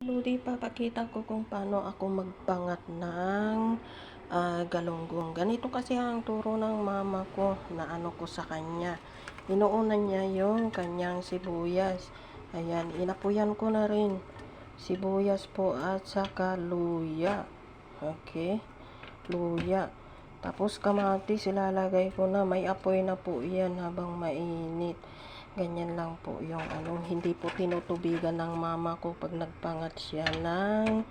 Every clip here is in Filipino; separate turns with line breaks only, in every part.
Lodi, papakita ko kung paano ako magpangat ng galunggong. Ganito kasi ang turo ng mama ko na ano ko sa kanya. Inuunan niya yung kanyang sibuyas. Ayan, inapuyan ko na rin. Sibuyas po at saka luya. Okay, luya. Tapos kamatis, ilalagay ko na. May apoy na po yan habang mainit. Ganyan lang po yung ano, hindi po tinutubigan ng mama ko pag nagpangat siya ng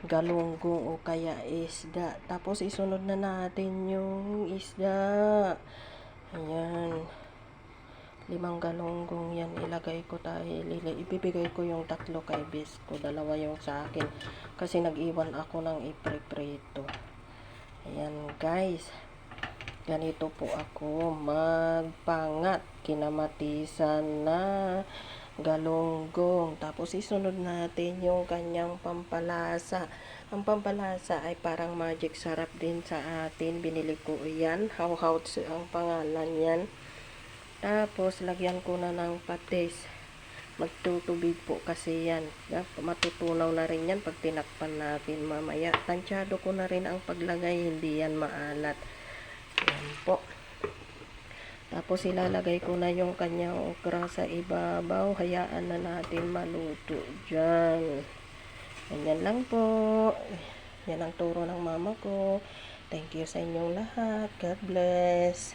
galunggong o kaya isda. Tapos isunod na natin yung isda. Ayan. 5 galunggong yan ilagay ko dahil ibibigay ko yung 3 kay bes ko. 2 yung sa akin. Kasi nag-iwan ako ng ipreprito. Ayan guys. Ganito po ako magpangat kinamatisan na galunggong. Tapos isunod natin yung kanyang pampalasa. Ang pampalasa ay parang magic sarap din sa atin. Binili ko yan. How ang pangalan yan. Tapos lagyan ko na ng patis. Magtutubig po kasi yan. Matutunaw na rin yan pag tinakpan natin mamaya. Tansyado ko na rin ang paglagay. Hindi yan maalat. Yan po. Tapos ilalagay ko na yung kanyang okra sa ibabaw. Hayaan na natin maluto dyan. Ganyan lang po. Yan ang turo ng mama ko. Thank you sa inyong lahat. God bless.